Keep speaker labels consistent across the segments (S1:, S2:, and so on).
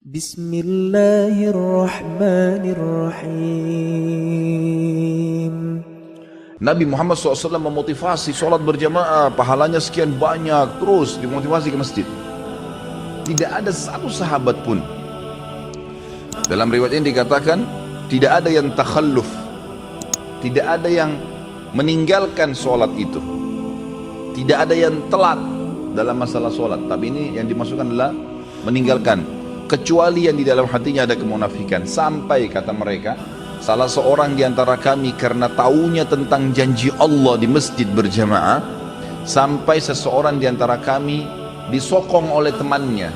S1: Bismillahirrahmanirrahim.
S2: Nabi Muhammad SAW memotivasi sholat berjamaah, pahalanya sekian banyak, terus dimotivasi ke masjid. Tidak ada satu sahabat pun. Dalam riwayat ini dikatakan, tidak ada yang takhalluf, tidak ada yang meninggalkan sholat itu, tidak ada yang telat dalam masalah sholat. Tapi ini yang dimasukkan adalah meninggalkan, kecuali yang di dalam hatinya ada kemunafikan. Sampai kata mereka, salah seorang di antara kami karena taunya tentang janji Allah di masjid berjamaah, sampai seseorang di antara kami disokong oleh temannya,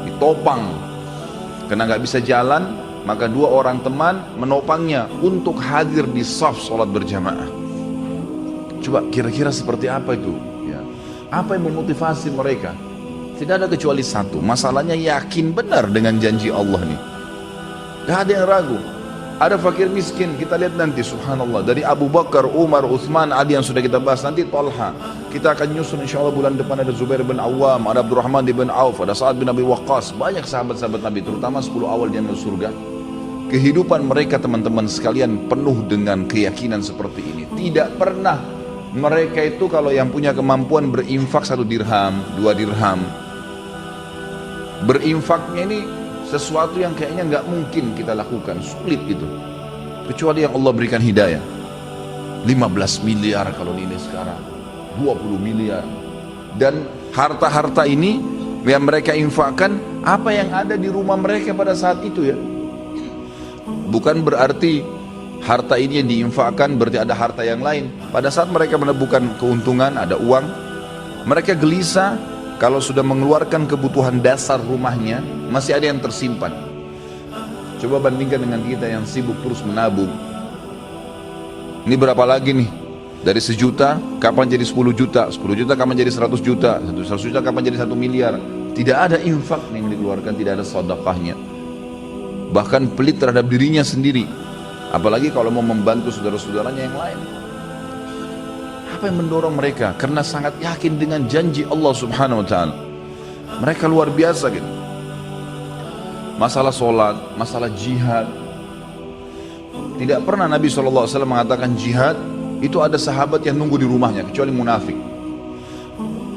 S2: ditopang karena nggak bisa jalan, maka dua orang teman menopangnya untuk hadir di shaf sholat berjamaah. Coba kira-kira seperti apa itu ya? Apa yang memotivasi mereka? Tidak ada kecuali satu, masalahnya yakin benar dengan janji Allah nih, gak ada yang ragu. Ada fakir miskin, kita lihat nanti subhanallah, dari Abu Bakar, Umar, Uthman, Ali yang sudah kita bahas, nanti Talha, kita akan nyusun insyaAllah bulan depan. Ada Zubair bin Awam, ada Abdurrahman bin Auf, ada Sa'ad bin Abi Waqqas, banyak sahabat-sahabat Nabi, terutama 10 awal dia masuk surga. Kehidupan mereka teman-teman sekalian penuh dengan keyakinan seperti ini. Tidak pernah mereka itu kalau yang punya kemampuan berinfak 1 dirham, 2 dirham, berinfaknya ini sesuatu yang kayaknya nggak mungkin kita lakukan, sulit gitu, kecuali yang Allah berikan hidayah. 15 miliar kalau ini sekarang, 20 miliar, dan harta-harta ini yang mereka infakkan, apa yang ada di rumah mereka pada saat itu ya. Bukan berarti harta ini yang diinfakkan berarti ada harta yang lain. Pada saat mereka menemukan keuntungan, ada uang, mereka gelisah. Kalau sudah mengeluarkan kebutuhan dasar rumahnya, masih ada yang tersimpan. Coba bandingkan dengan kita yang sibuk terus menabung. Ini berapa lagi nih? Dari 1 juta, kapan jadi 10 juta? 10 juta kapan jadi 100 juta? 100 juta kapan jadi 1 miliar? Tidak ada infak yang dikeluarkan, tidak ada sedekahnya. Bahkan pelit terhadap dirinya sendiri. Apalagi kalau mau membantu saudara-saudaranya yang lain. Apa yang mendorong mereka? Karena sangat yakin dengan janji Allah subhanahu wa ta'ala. Mereka luar biasa gitu. Masalah sholat, masalah jihad, tidak pernah Nabi SAW mengatakan jihad itu ada sahabat yang nunggu di rumahnya, kecuali munafik.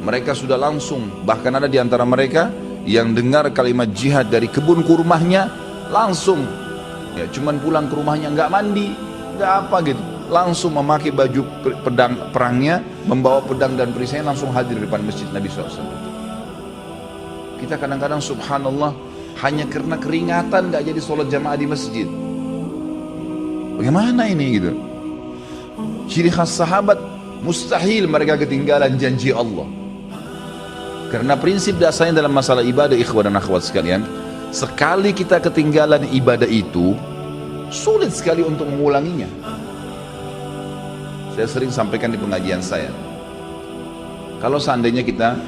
S2: Mereka sudah langsung, bahkan ada di antara mereka yang dengar kalimat jihad dari kebun kurmahnya, langsung ya cuman pulang ke rumahnya, nggak mandi, nggak apa gitu, langsung memakai baju pedang perangnya, membawa pedang dan perisainya, langsung hadir di depan masjid Nabi SAW. Kita kadang-kadang subhanallah hanya karena keringatan gak jadi sholat jamaah di masjid. Bagaimana ini gitu? Ciri khas sahabat, mustahil mereka ketinggalan janji Allah. Karena prinsip dasarnya dalam masalah ibadah, ikhwan dan akhwat sekalian, sekali kita ketinggalan ibadah itu, sulit sekali untuk mengulanginya. Saya sering sampaikan di pengajian saya, kalau seandainya kita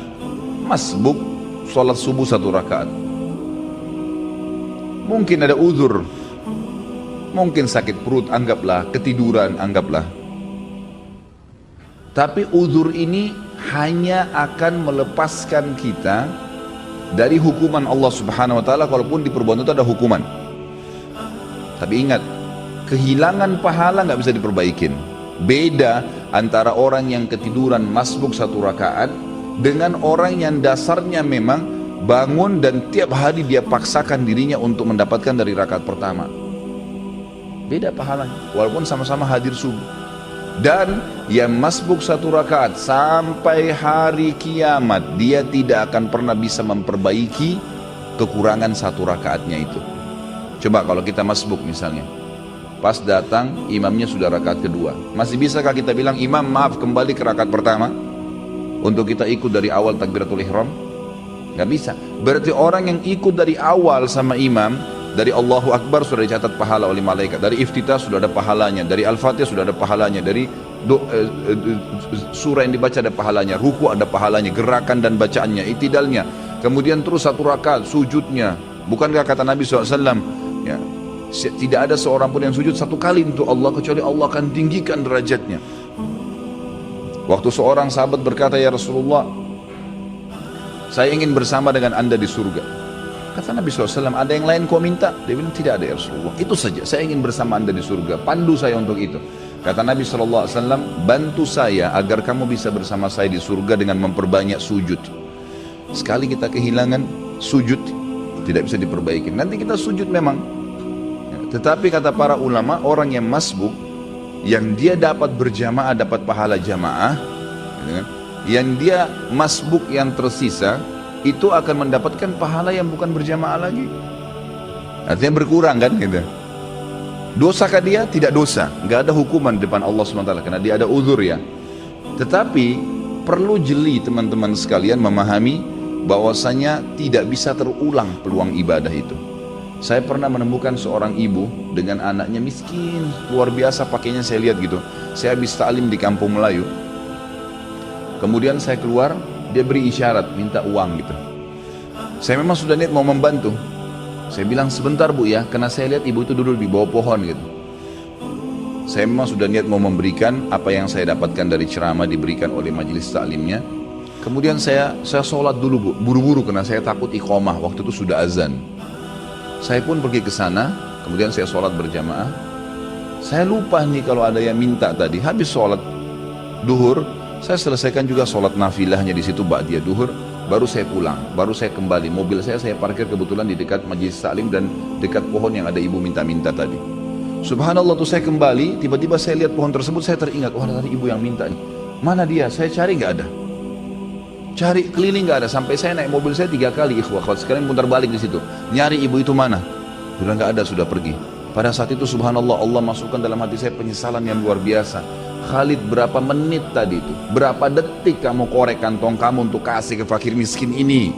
S2: masbuk sholat subuh 1 rakaat, mungkin ada uzur, mungkin sakit perut, anggaplah, ketiduran, anggaplah, tapi uzur ini hanya akan melepaskan kita dari hukuman Allah subhanahu wa ta'ala. Kalaupun di perbuatan itu ada hukuman, tapi ingat, kehilangan pahala nggak bisa diperbaikin. Beda antara orang yang ketiduran masbuk 1 rakaat dengan orang yang dasarnya memang bangun dan tiap hari dia paksakan dirinya untuk mendapatkan dari rakaat pertama. Beda pahalanya, walaupun sama-sama hadir subuh. Dan yang masbuk 1 rakaat sampai hari kiamat, dia tidak akan pernah bisa memperbaiki kekurangan 1 rakaatnya itu. Coba kalau kita masbuk misalnya, pas datang imamnya sudah rakaat kedua, masih bisakah kita bilang imam maaf kembali ke rakaat pertama untuk kita ikut dari awal takbiratul ihram? Gak bisa. Berarti orang yang ikut dari awal sama imam, dari Allahu Akbar sudah dicatat pahala oleh malaikat, dari iftitah sudah ada pahalanya, dari Al-Fatihah sudah ada pahalanya, dari surah yang dibaca ada pahalanya, ruku ada pahalanya, gerakan dan bacaannya, itidalnya, kemudian terus 1 rakaat sujudnya. Bukankah kata Nabi SAW ya, tidak ada seorang pun yang sujud 1 kali untuk Allah kecuali Allah akan tinggikan derajatnya. Waktu seorang sahabat berkata, ya Rasulullah, saya ingin bersama dengan Anda di surga. Kata Nabi SAW, ada yang lain kau minta? Dia bilang, tidak ada ya Rasulullah. Itu saja, saya ingin bersama anda di surga. Pandu saya untuk itu. Kata Nabi SAW, bantu saya agar kamu bisa bersama saya di surga dengan memperbanyak sujud. Sekali kita kehilangan sujud, tidak bisa diperbaiki. Nanti kita sujud memang. Tetapi kata para ulama, orang yang masbuk, yang dia dapat berjamaah, dapat pahala jamaah, yang dia masbuk yang tersisa, itu akan mendapatkan pahala yang bukan berjamaah lagi. Artinya berkurang kan gitu. Dosakah dia? Tidak dosa. Nggak ada hukuman di depan Allah SWT karena dia ada uzur ya. Tetapi perlu jeli teman-teman sekalian memahami bahwasanya tidak bisa terulang peluang ibadah itu. Saya pernah menemukan seorang ibu dengan anaknya miskin, luar biasa pakainya saya lihat gitu. Saya habis ta'lim di kampung Melayu. Kemudian saya keluar, dia beri isyarat, minta uang gitu. Saya memang sudah niat mau membantu. Saya bilang sebentar bu ya, karena saya lihat ibu itu duduk di bawah pohon gitu. Saya memang sudah niat mau memberikan apa yang saya dapatkan dari ceramah diberikan oleh majelis taklimnya. Kemudian saya sholat dulu bu, buru-buru karena saya takut iqamah, waktu itu sudah azan. Saya pun pergi ke sana, kemudian saya sholat berjamaah. Saya lupa nih kalau ada yang minta tadi, habis sholat duhur, saya selesaikan juga sholat nafilahnya di situ ba'diyah duhur, baru saya pulang, baru saya kembali. Mobil saya parkir kebetulan di dekat majelis taklim dan dekat pohon yang ada ibu minta-minta tadi. Subhanallah tuh saya kembali, tiba-tiba saya lihat pohon tersebut, saya teringat, wah tadi ibu yang minta nih. Mana dia? Saya cari nggak ada. Cari keliling nggak ada, sampai saya naik mobil saya 3 kali ikhwah. Sekarang putar balik di situ, nyari ibu itu mana? Sudah nggak ada, sudah pergi. Pada saat itu subhanallah Allah masukkan dalam hati saya penyesalan yang luar biasa. Khalid, berapa menit tadi itu, berapa detik kamu korek kantong kamu untuk kasih ke fakir miskin ini.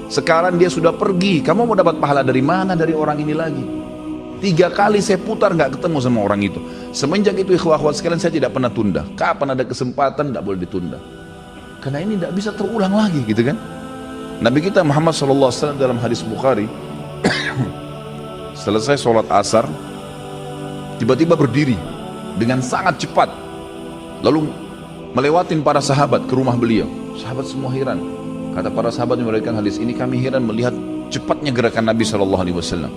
S2: Sekarang dia sudah pergi, kamu mau dapat pahala dari mana dari orang ini lagi? 3 kali saya putar nggak ketemu sama orang itu. Semenjak itu ikhwah-ikhwat sekalian saya tidak pernah tunda. Kapan ada kesempatan tidak boleh ditunda. Karena ini tidak bisa terulang lagi gitu kan. Nabi kita Muhammad SAW dalam hadis Bukhari selesai sholat asar tiba-tiba berdiri dengan sangat cepat, lalu melewatin para sahabat ke rumah beliau. Sahabat semua heran. Kata para sahabat yang meriwayatkan hadis ini, kami heran melihat cepatnya gerakan Nabi SAW.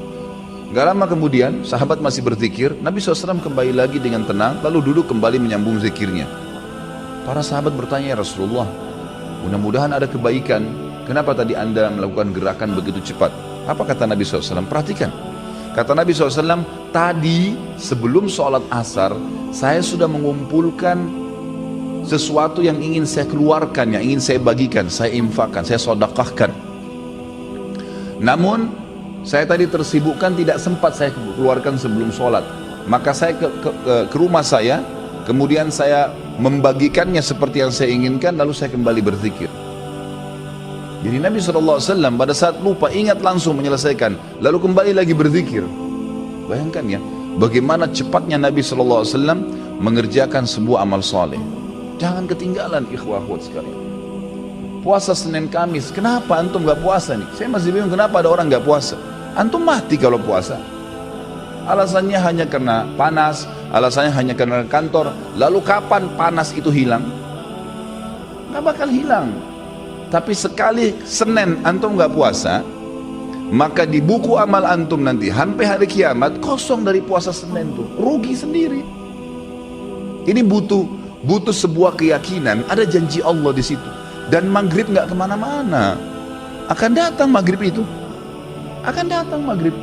S2: Gak lama kemudian sahabat masih berzikir, Nabi SAW kembali lagi dengan tenang, lalu duduk kembali menyambung zikirnya. Para sahabat bertanya, ya Rasulullah, mudah-mudahan ada kebaikan, kenapa tadi anda melakukan gerakan begitu cepat? Apa kata Nabi SAW? Perhatikan. Kata Nabi SAW, tadi sebelum sholat asar, saya sudah mengumpulkan sesuatu yang ingin saya keluarkan, yang ingin saya bagikan, saya infakkan, saya sodakahkan. Namun, saya tadi tersibukkan, tidak sempat saya keluarkan sebelum sholat. Maka saya ke rumah saya, kemudian saya membagikannya seperti yang saya inginkan, lalu saya kembali berzikir. Jadi Nabi SAW pada saat lupa ingat langsung menyelesaikan, lalu kembali lagi berzikir. Bayangkan ya, bagaimana cepatnya Nabi SAW mengerjakan sebuah amal soleh. Jangan ketinggalan ikhwah-ikhwat sekalian. Puasa Senin Kamis, kenapa antum gak puasa nih? Saya masih bingung kenapa ada orang gak puasa. Antum mati kalau puasa. Alasannya hanya karena panas, alasannya hanya karena kantor. Lalu kapan panas itu hilang? Gak bakal hilang. Tapi sekali Senin antum gak puasa, maka di buku amal antum nanti sampai hari kiamat kosong dari puasa Senin tuh, rugi sendiri. Ini butuh sebuah keyakinan, ada janji Allah di situ. Dan maghrib gak kemana-mana, akan datang maghrib itu, akan datang maghrib.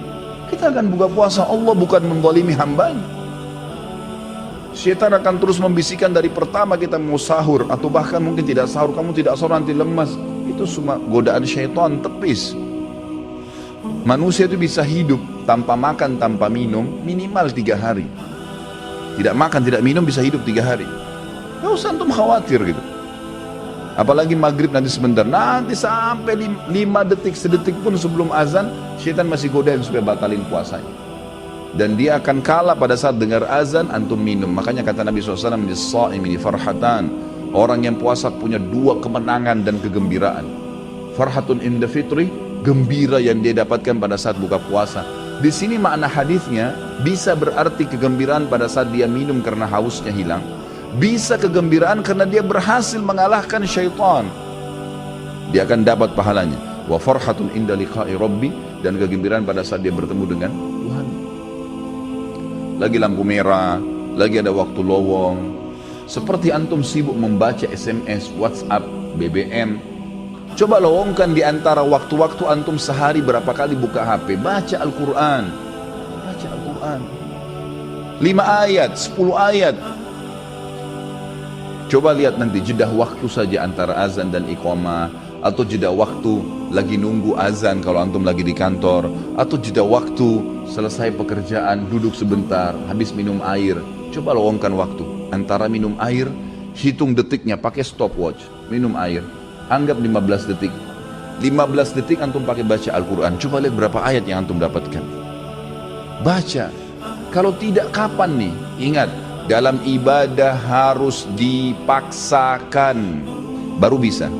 S2: Kita akan buka puasa, Allah bukan menzalimi hambanya. Syaitan akan terus membisikkan dari pertama kita mau sahur, atau bahkan mungkin tidak sahur, kamu tidak sahur nanti lemas. Itu semua godaan syaitan tepis. Manusia itu bisa hidup tanpa makan, tanpa minum minimal 3 hari. Tidak makan, tidak minum bisa hidup 3 hari. Gak usah antum khawatir gitu. Apalagi maghrib nanti sebentar, nanti sampai 5 detik, sedetik pun sebelum azan, syaitan masih godain supaya batalin puasanya. Dan dia akan kalah pada saat dengar azan antum minum. Makanya kata Nabi SAW, lis-shaimi farhatan, orang yang puasa punya 2 kemenangan dan kegembiraan. Farhatun inda fitri, gembira yang dia dapatkan pada saat buka puasa. Di sini makna hadisnya bisa berarti kegembiraan pada saat dia minum karena hausnya hilang, bisa kegembiraan karena dia berhasil mengalahkan syaitan, dia akan dapat pahalanya. wa farhatun inda liqa'i rabbi, dan kegembiraan pada saat dia bertemu dengan Tuhan. Lagi lampu merah, lagi ada waktu lowong. Seperti antum sibuk membaca SMS, WhatsApp, BBM. Coba lowongkan di antara waktu-waktu antum sehari berapa kali buka HP, baca Al-Quran. Baca Al-Quran. 5 ayat, 10 ayat. Coba lihat nanti jeda waktu saja antara azan dan iqamah, atau jeda waktu lagi nunggu azan kalau antum lagi di kantor, atau jeda waktu selesai pekerjaan duduk sebentar habis minum air. Coba lowongkan waktu antara minum air, hitung detiknya pakai stopwatch, minum air anggap 15 detik. 15 detik antum pakai baca Al-Quran. Coba lihat berapa ayat yang antum dapatkan. Baca. Kalau tidak, kapan nih? Ingat, dalam ibadah harus dipaksakan baru bisa.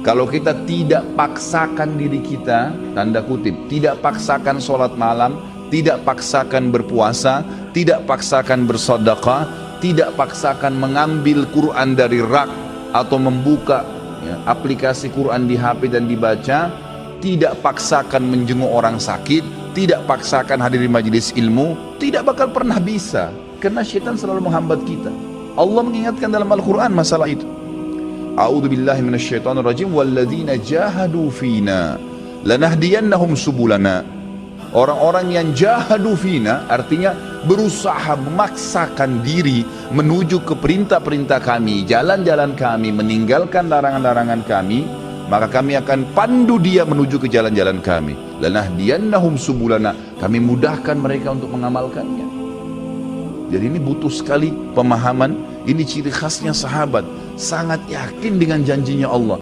S2: Kalau kita tidak paksakan diri kita, tanda kutip, tidak paksakan sholat malam, tidak paksakan berpuasa, tidak paksakan bersedekah, tidak paksakan mengambil Quran dari rak atau membuka aplikasi Quran di HP dan dibaca, tidak paksakan menjenguk orang sakit, tidak paksakan hadir di majelis ilmu, tidak bakal pernah bisa, karena syaitan selalu menghambat kita. Allah mengingatkan dalam Al-Quran masalah itu. A'udzu billahi minasyaitonir rajim, walladzina jahadu fina lanahdiyannahum subulana. Orang-orang yang jahadu fina artinya berusaha memaksakan diri menuju ke perintah-perintah kami, jalan-jalan kami, meninggalkan larangan-larangan kami, maka kami akan pandu dia menuju ke jalan-jalan kami. Lanahdiyannahum subulana, kami mudahkan mereka untuk mengamalkannya. Jadi ini butuh sekali pemahaman. Ini ciri khasnya sahabat, sangat yakin dengan janjinya Allah.